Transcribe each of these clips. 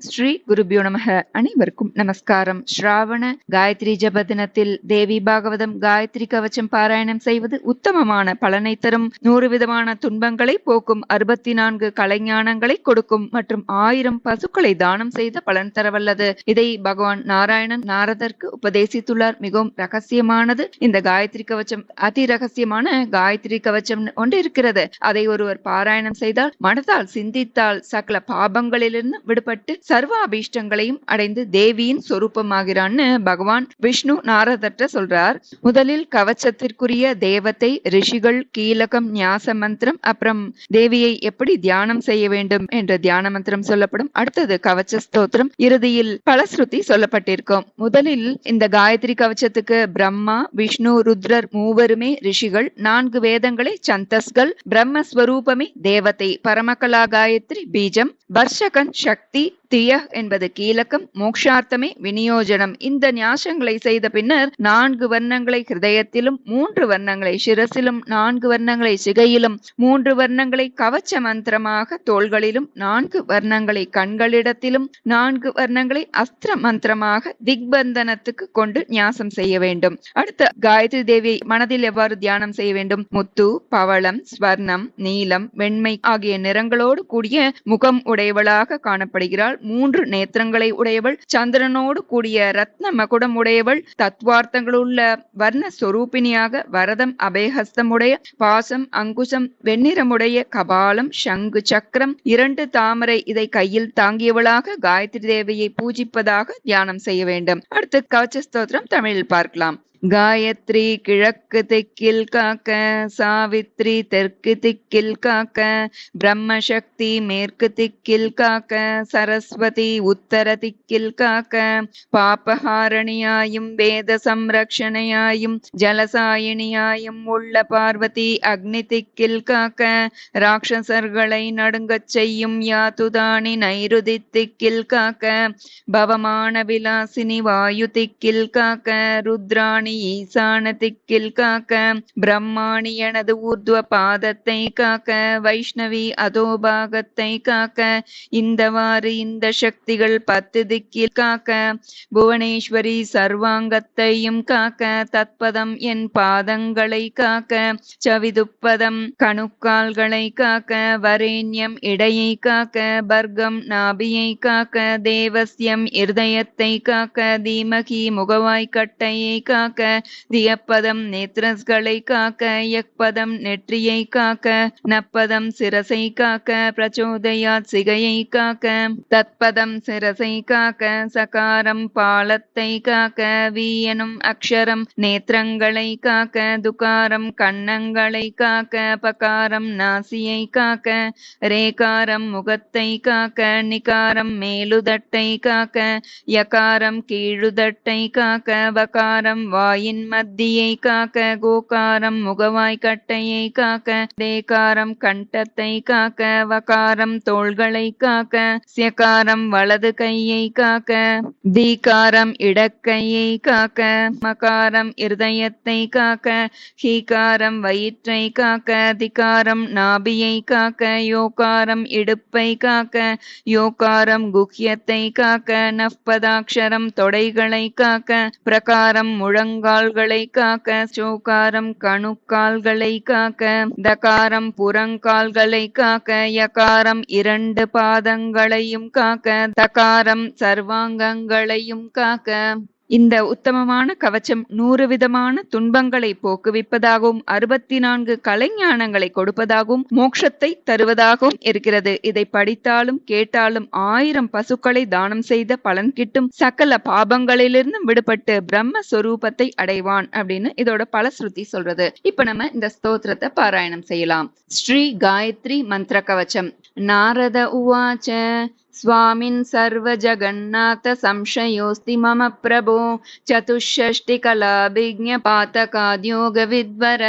ஸ்ரீ குருபியோ நமக. அனைவருக்கும் நமஸ்காரம். ஸ்ராவண காயத்ரி ஜப தினத்தில் தேவி பாகவதம் காயத்ரி கவச்சம் பாராயணம் செய்வது உத்தமமான பலனை தரும், 100 விதமான துன்பங்களை போக்கும், 64 கலைஞானங்களை கொடுக்கும் மற்றும் 1000 பசுக்களை தானம் செய்த பலன் தரவல்லது. இதை பகவான் நாராயணன் நாரதற்கு உபதேசித்துள்ளார். மிகவும் ரகசியமானது இந்த காயத்ரி கவச்சம். அதி ரகசியமான காயத்ரி கவச்சம் ஒன்று இருக்கிறது. அதை ஒருவர் பாராயணம் செய்தால், மனதால் சிந்தித்தால் சகல பாபங்களிலிருந்து விடுபட்டு சர்வ அபீஷ்டங்களையும் அடைந்து தேவியின் சொரூபமாகிறான்னு பகவான் விஷ்ணு நாரதற்ற சொல்றார். முதலில் கவச்சத்திற்குரிய தேவத்தை, ரிஷிகள், கீலகம், ஞாச மந்திரம், அப்புறம் தேவியை எப்படி தியானம் செய்ய வேண்டும் என்ற தியான மந்திரம் சொல்லப்படும். அடுத்தது கவச்ச ஸ்தோத்திரம், இறுதியில் பலஸ்ருதி சொல்லப்பட்டிருக்கும். முதலில் இந்த காயத்ரி கவச்சத்துக்கு பிரம்மா, விஷ்ணு, ருத்ரர் மூவருமே ரிஷிகள். 4 வேதங்களை சந்தஸ்கள், பிரம்மஸ்வரூபமே தேவதை, பரமகலா காயத்ரி பீஜம், வர்ஷகன் சக்தி, திய என்பது கீலக்கம், மோக்ஷார்த்தமே விநியோஜனம். இந்த ஞாசங்களை செய்த பின்னர் 4 வர்ணங்களை ஹிருதயத்திலும், 3 வர்ணங்களை சிரசிலும், 4 வர்ணங்களை சிகையிலும், 3 வர்ணங்களை கவச்ச மந்திரமாக தோள்களிலும், 4 வர்ணங்களை கண்களிடத்திலும், 4 வர்ணங்களை அஸ்திர மந்திரமாக திக்பந்தனத்துக்கு கொண்டு ஞாசம் செய்ய வேண்டும். அடுத்த காயத்ரி தேவியை மனதில் எவ்வாறு தியானம் செய்ய வேண்டும்? முத்து, பவளம், ஸ்வர்ணம், நீலம், வெண்மை ஆகிய நிறங்களோடு கூடிய முகம் உடையவளாக காணப்படுகிறாள். 3 நேத்திரங்களை உடையவள், சந்திரனோடு கூடிய ரத்ன மகுடம் உடையவள், தத்வார்த்தங்களுள்ள வர்ண சொரூபிணியாக, வரதம் அபயஹஸ்தமுடைய, பாசம் அங்குசம் வெண்ணிறமுடைய, கபாலம், சங்கு சக்கரம், 2 தாமரை இதை கையில் தாங்கியவளாக காயத்ரி தேவியை பூஜிப்பதாக தியானம் செய்ய வேண்டும். அடுத்து கவச்ச ஸ்தோத்திரம் தமிழில் பார்க்கலாம். காயத்ரி கிழக்கு திக்கில் காக்க, சாவித்ரி தெற்கு திக்கில் காக்க, பிரம்மசக்தி மேற்கு திக்கில் காக்க, சரஸ்வதி உத்தர திக்கில் காக்க, பாபஹாரணியாயும் வேத சம்ரக்ஷணையாயும் ஜலசாயினியாயும் உள்ள பார்வதி அக்னி திக்கில் காக்க, ராட்சசர்களை நடுங்கச் செய்யும் யாத்துதானி நைருதி திக்கில் காக்க, பவமான விலாசினி வாயு திக்கில் காக்க, ருத்ராணி ஈசான திக்கில் காக்க, பிரம்மாணி எனது ஊர்துவ பாதத்தை காக்க, வைஷ்ணவி அதோபாகத்தை காக்க, இந்தவாறு இந்த சக்திகள் 10 திக்கில் காக்க, புவனேஸ்வரி சர்வாங்கத்தையும் காக்க, தத்பதம் என் பாதங்களை காக்க, சவிதுப்பதம் கணுக்கால்களை காக்க, வரேண்யம் இடையை காக்க, பர்கம் நாபியை காக்க, தேவஸ்யம் இருதயத்தை காக்க, தீமகி முகவாய் கட்டையை காக்க, தியப்பதம் நேத்ரஸ்களை காக்க, யக்பதம் நெற்றியை காக்க, நப்பதம் சிரசை காக்க, பிரச்சோதயாத் சிகையை காக்க, தத்பதம் சிரசை காக்க, சகாரம் பாலத்தை காக்க, வி எனும் அக்ஷரம் நேத்திரங்களை காக்க, துகாரம் கண்ணங்களை காக்க, பகாரம் நாசியை காக்க, ரேகாரம் முகத்தை காக்க, நிகாரம் மேலுதட்டை காக்க, யகாரம் கீழுதட்டை காக்க, வகாரம் வாயின் மத்தியை காக்க, கோகாரம் முகவாய் கட்டையை காக்க, தேகாரம் கண்டத்தை காக்க, வகாரம் தோள்களை காக்க, ஸ்யகாரம் வலது கையை காக்க, தீகாரம் இடக்கையை காக்க, மகாரம் இருதயத்தை காக்க, ஹீகாரம் வயிற்றை காக்க, திகாரம் நாபியை காக்க, யோகாரம் இடுப்பை காக்க, யோகாரம் குஹ்யத்தை காக்க, நஃபதாட்சரம் தொடைகளை காக்க, பிரகாரம் முழங்கால்களை காக்க, சோகாரம் கணுக்கால்களை காக்க, தகாரம் புறங்கால்களை காக்க, யகாரம் 2 பாதங்களையும் காக்க, தகாரம் சர்வாங்கங்களையும் காக்க. இந்த உத்தமமான கவச்சம் 100 விதமான துன்பங்களை போக்குவிப்பதாகவும், 64 கலைஞானங்களை கொடுப்பதாகவும், மோட்சத்தை தருவதாகவும் இருக்கிறது. இதை படித்தாலும் கேட்டாலும் 1000 பசுக்களை தானம் செய்த பலன் கிட்டும், சகல பாபங்களிலிருந்து விடுபட்டு பிரம்மஸ்வரூபத்தை அடைவான் அப்படின்னு இதோட பலஸ்ருதி சொல்றது. இப்ப நம்ம இந்த ஸ்தோத்திரத்தை பாராயணம் செய்யலாம். ஸ்ரீ காயத்ரி மந்திர கவச்சம். நாரத உவாச்ச स्वामिन् सर्वजगन्नाथ संशयोऽस्ति मम प्रभो चतुष्षष्टिकलाभिज्ञपातकाद्योगविद्वर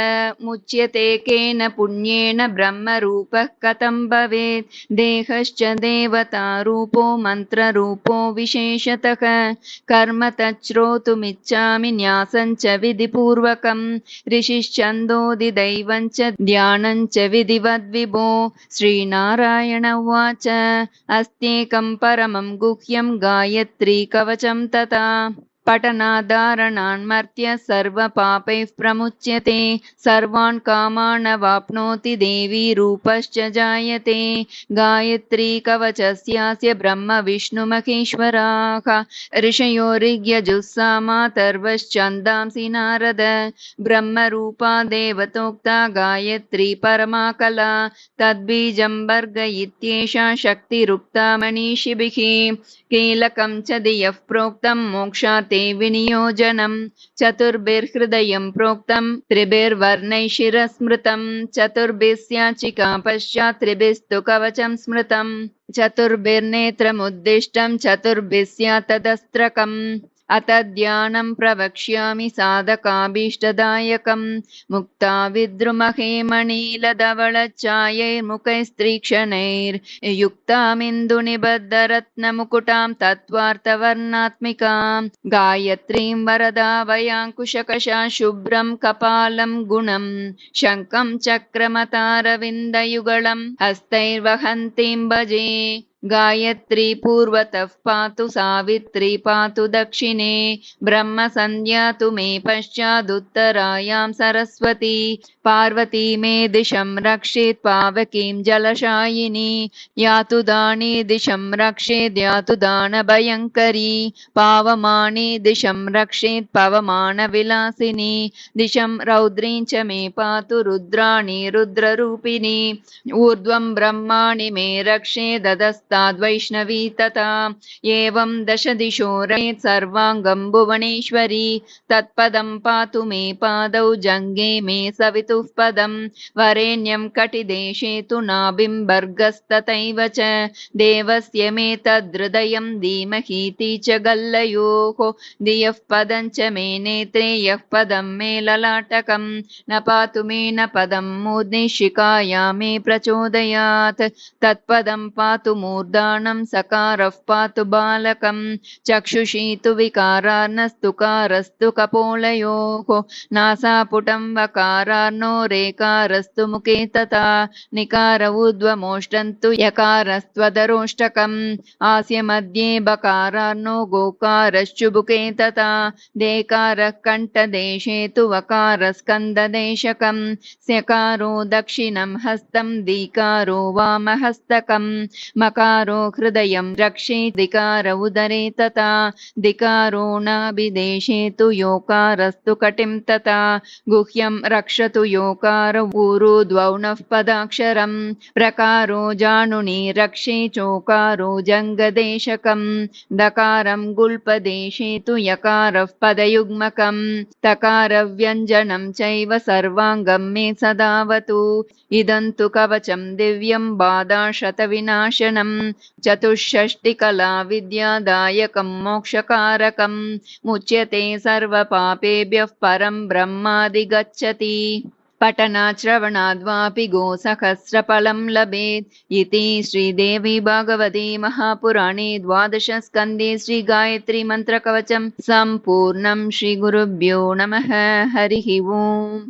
मुच्यते केन पुण्येन ब्रह्मरूपः कथं भवेत् देहश्च देवतारूपो मन्त्ररूपो विशेषतः कर्म तच्छ्रोतुमिच्छामि न्यासञ्च विधिपूर्वकम् ऋषिश्चन्दोदिदैवञ्च ध्यानञ्च विधिवद्विभो श्रीनारायण उवाच अस्ते तमेकं परमं गुह्यं गायत्री कवचं तथा पठनादारणान्मर्त्य सर्वपापैः प्रमुच्यते सर्वान् कामान् वाप्नोति देवी रूपश्च जायते गायत्री कवचस्यास्य ब्रह्म विष्णुमहेश्वराः ऋषयो ऋग्यजुस्सामातर्वश्छन्दांसि नारद ब्रह्मरूपा देवतोक्ता गायत्री परमा कला तद्बीजं वर्ग इत्येषा शक्तिरुक्ता मनीषिभिः कीलकं च धियः प्रोक्तं मोक्षाते विनियोजनं चतुर्भिर्हृदयं प्रोक्तं त्रिभिर्वर्णैः शिरस्मृतं चतुर्भिस्याचिका पश्चात् त्रिभिस्तु कवचं स्मृतं चतुर्भिर्नेत्रमुद्दिष्टं चतुर्भिः तदस्त्रकम् अत ध्यानं प्रवक्ष्यामि साधकाभीष्टदायकं मुक्ता विद्रुमहे मणिलधवलच्छायैर्मुखैस्त्रीक्षणैर्युक्तामिन्दुनिबद्धरत्नमुकुटां तत्त्वार्थवर्णात्मिकां गायत्रीं वरदाभयाङ्कुशकशा शुभ्रं कपालं गुणं शङ्खं चक्रमतारविन्दयुगलं हस्तैर्वहन्तीं भजे गायत्री पूर्वतः पातु सावित्री पातु दक्षिणे ब्रह्मसन्ध्या तु मे पश्चादुत्तरायां सरस्वती पार्वती मे दिशं रक्षेत् पावकीं जलशायिनी यातु दाने दिशं रक्षेत् यातु दानभयङ्करी पावमाने दिशं रक्षेत् पवमानविलासिनी दिशं रौद्रीं च मे पातु रुद्राणि रुद्ररूपिणी ऊर्ध्वं ब्रह्माणि मे रक्षेदधस्ताद्वैष्णवी तथा एवं दश दिशो रक्षेत् सर्वाङ्गं भुवनेश्वरी तत्पदं पातु मे पादौ जङ्गे मे सवितुः पदं वरेण्यं कटिदेशे तु नाभिं भर्गस्तथैव च देवस्य मे तद्हृदयं धीमहीति च गल्लयोः धियः पदं च मे नेत्रे यः पदं मे ललाटकं न पातु मे न पदं मूर्ध्नि शिखाया मे प्रचोदयात् तत्पदं पातु मूर्धानं सकारः पातु बालकं चक्षुषी तु विकारार्णस्तुकारस्तु कपोलयोः नासापुटं वकारार्णो रेकारस्तु मुखे तथा निकार ऊर्ध्वमोष्टन्तु यकारस्त्वदरोष्टकम् आस्य मध्ये बकारार्णो गोकारश्चुबुके तथा देकारः कण्ठदेशे तु वकारस्कन्धदेशकं स्यकारो दक्षिणं हस्तं दीकारो वामहस्तकं मकारो हृदयं रक्षेत् दिकार उदरे तथा दिकारो नाभिदेशे तु योकारस्तु कटिं तथा गुह्यं रक्षतु योकार ऊरुद्वौ नः पदाक्षरं प्रकारो जानुनी रक्षे चोकारो जङ्गदेशकं दकारं गुल्पदेशे तु यकारः पदयुग्मकं तकारव्यञ्जनं चैव सर्वाङ्गं मे सदावतु इदं तु कवचं दिव्यं बाधाशतविनाशनं चतुष्षष्टिकला विद्यादायकं मोक्षकारकं मुच्यते सर्वपापेभ्यः परं ब्रह्मादिगच्छति पठनाश्रवणाद्वापि गोसहस्रफलं लभेत् इति श्रीदेवी भागवते महापुराणे द्वादशस्कन्धे श्रीगायत्री मन्त्रकवचं सम्पूर्णं। श्रीगुरुभ्यो नमः। हरिः ओम्।